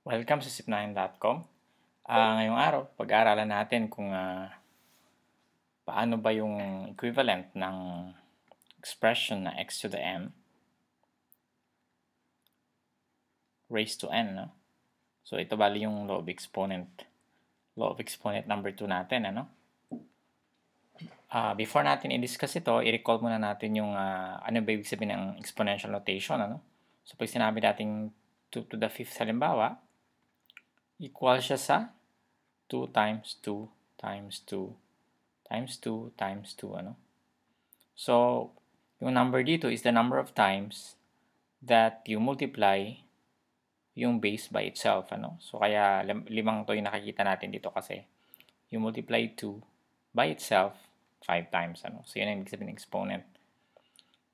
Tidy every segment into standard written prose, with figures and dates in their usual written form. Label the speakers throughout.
Speaker 1: Welcome sa sip9.com. Ngayong araw, pag-aaralan natin kung paano ba yung equivalent ng expression na x to the m raised to n. No? So, ito bali yung law of exponent number 2 natin. Ano? Before natin i-discuss ito, i-recall muna natin yung ano ba ibig sabihin ng exponential notation. Ano? So, pag sinabi natin 2 to the 5th halimbawa, equal siya sa 2 times 2 times 2 times 2 times 2. Ano? So, yung number dito is the number of times that you multiply yung base by itself. Ano? So, kaya limang to yung nakikita natin dito kasi you multiply 2 by itself 5 times. Ano? So, yun ang ibig sabihin ng exponent.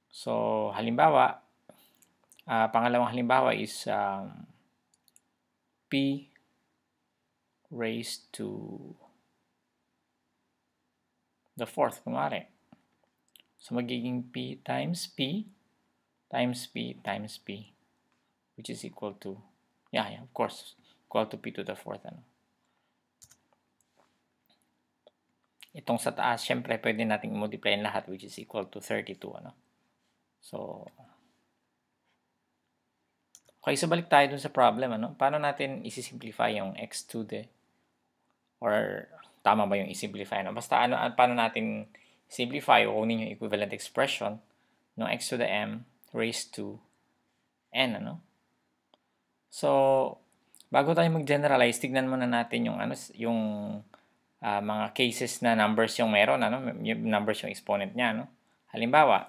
Speaker 1: So, halimbawa, pangalawang halimbawa is p raised to the fourth, kunwari. So, magiging p times p times p times p, which is equal to, of course, equal to p to the fourth. Ano? Itong sa taas, syempre, pwede nating multiply lahat, which is equal to 32. Ano? So, okay, so balik tayo dun sa problem. Ano? Paano natin isi-simplify yung x to the, or tama ba yung i-simplify? Ano? Basta paano natin simplify o kunin yung equivalent expression ng x to the m raised to n. Ano? So, bago tayo mag-generalize, tignan muna natin yung mga cases na numbers yung meron, yung numbers yung exponent niya, no? Halimbawa,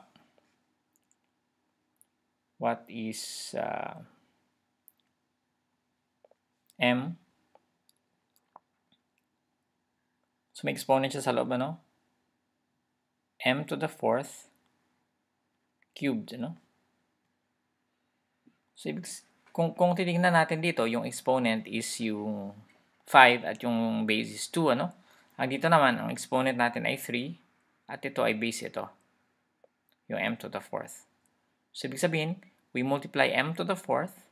Speaker 1: what is m? So, may exponent siya sa loob, ano? M to the fourth cubed, ano? So, kung titingnan natin dito, yung exponent is yung 5 at yung base is 2, ano? Ang dito naman, ang exponent natin ay 3 at ito ay base ito, yung m to the fourth. So, ibig sabihin, we multiply m to the fourth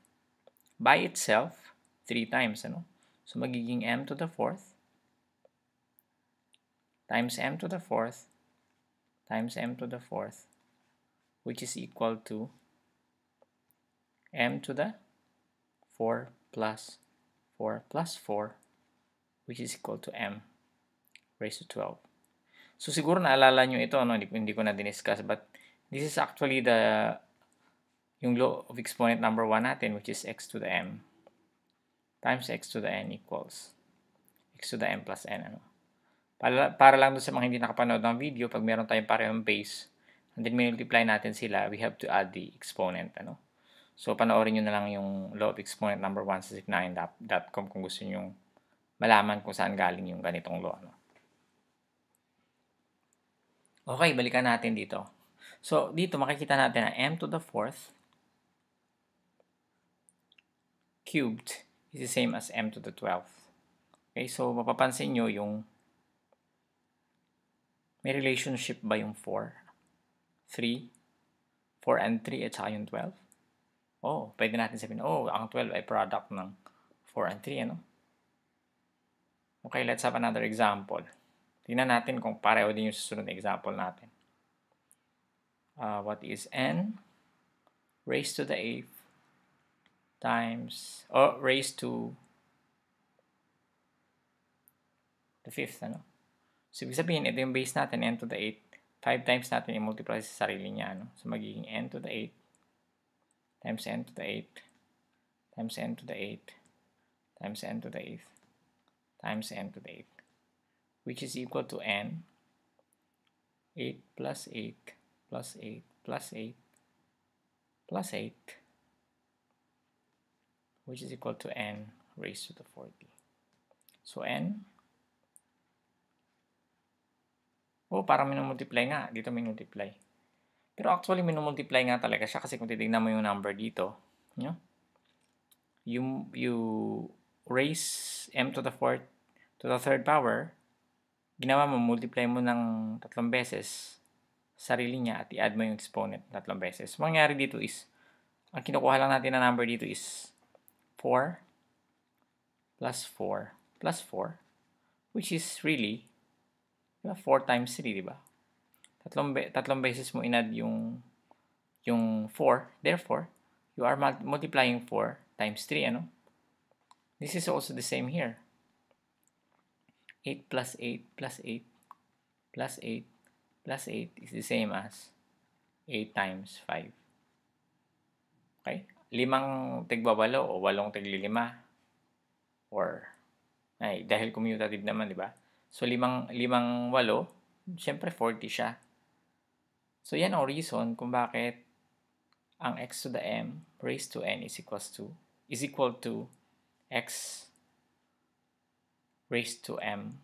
Speaker 1: by itself 3 times, ano? So, magiging m to the fourth times m to the fourth times m to the fourth, which is equal to m to the 4 plus 4 plus 4, which is equal to m raised to 12. So, siguro naalala nyo ito, no? Hindi ko na diniscuss, but this is actually yung law of exponent number 1 natin, which is x to the m times x to the n equals x to the m plus n. Ano? Para lang doon sa mga hindi nakapanood ng video, pag meron tayong parehong base, and then multiply natin sila, we have to add the exponent. Ano? So, panoorin nyo na lang yung law of exponent number 1 sa sip9.com kung gusto nyo malaman kung saan galing yung ganitong law. Ano? Okay, balikan natin dito. So, dito makikita natin na m to the fourth cubed is the same as m to the 12th. Okay, so mapapansin nyo yung may relationship ba yung 4, 3, 4 and 3 at saka yung 12? Oh, pwede natin sabihin, ang 12 ay product ng 4 and 3, ano? Okay, let's have another example. Tingnan natin kung pareho din yung susunod na example natin. What is n raised to the 8th times, raised to the 5th, ano? So, ibig sabihin, ito yung base natin, n to the 8th. 5 times natin i-multiply sa sarili niya, ano? So, magiging n to the 8th times n to the 8th times n to the 8th times n to the 8th times n to the 8th, which is equal to n 8 plus 8 plus 8 plus 8 plus 8, which is equal to n raised to the 40. So, n, parang minumultiply nga. Dito minumultiply. Pero actually, minumultiply nga talaga siya kasi kung titignan mo yung number dito, you raise m to the fourth to the third power, ginawa mo, multiply mo ng 3 beses sarili niya at i-add mo yung exponent 3 beses. So, mangyari dito is, ang kinukuha lang natin na number dito is 4 plus 4 plus 4, which is really 4 times 3, di ba? Tatlong beses mo inad yung 4. Therefore, you are multiplying 4 times 3, ano? This is also the same here. 8 plus 8 plus 8 plus 8 plus 8 is the same as 8 times 5. Okay? 5 tigwa-8 o 8 tigli-5. Or, dahil commutative naman, di ba? So, 5 8, syempre 40 siya. So, yan ang reason kung bakit ang x to the m raised to n is equal to x raised to m.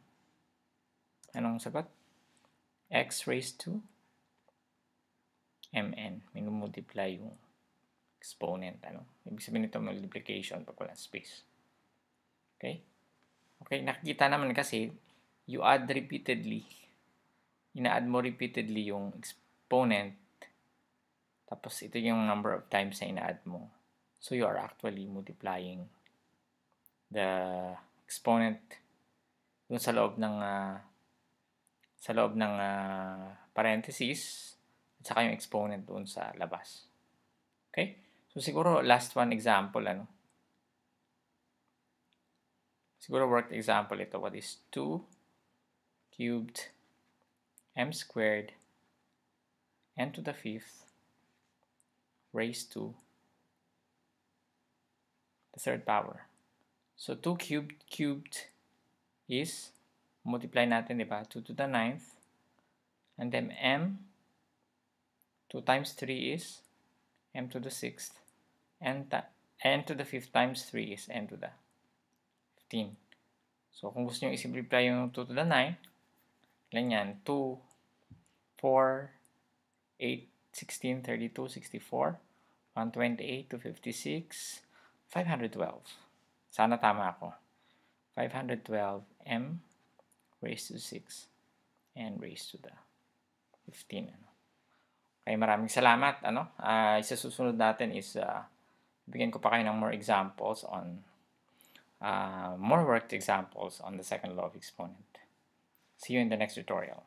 Speaker 1: Anong sagot? X raised to mn. Minumultiply yung exponent. Ano? Ibig sabihin nito multiplication pag walang space. Okay? Okay, nakikita naman kasi you add repeatedly. Ina-add mo repeatedly yung exponent. Tapos ito yung number of times na ina-add mo. So you are actually multiplying the exponent dun sa loob ng parentheses at saka yung exponent doon sa labas. Okay? So siguro last one example, ano? Siguro worked example ito. What is 2 cubed m squared n to the 5th raised to the 3rd power. So 2 cubed is, multiply natin, di ba? 2 to the 9th. And then m, 2 times 3 is m to the 6th. N to the 5th times 3 is n to the 15. So, kung gusto nyo i-simplify yung 2 to the 9, ilan yan? 2, 4, 8, 16, 32, 64, 128, 256, 512. Sana tama ako. 512 m raised to 6 and raised to the 15. Ano? Okay, maraming salamat. Isa susunod natin is bigyan ko pa kayo ng more examples on more worked examples on the second law of exponent. See you in the next tutorial.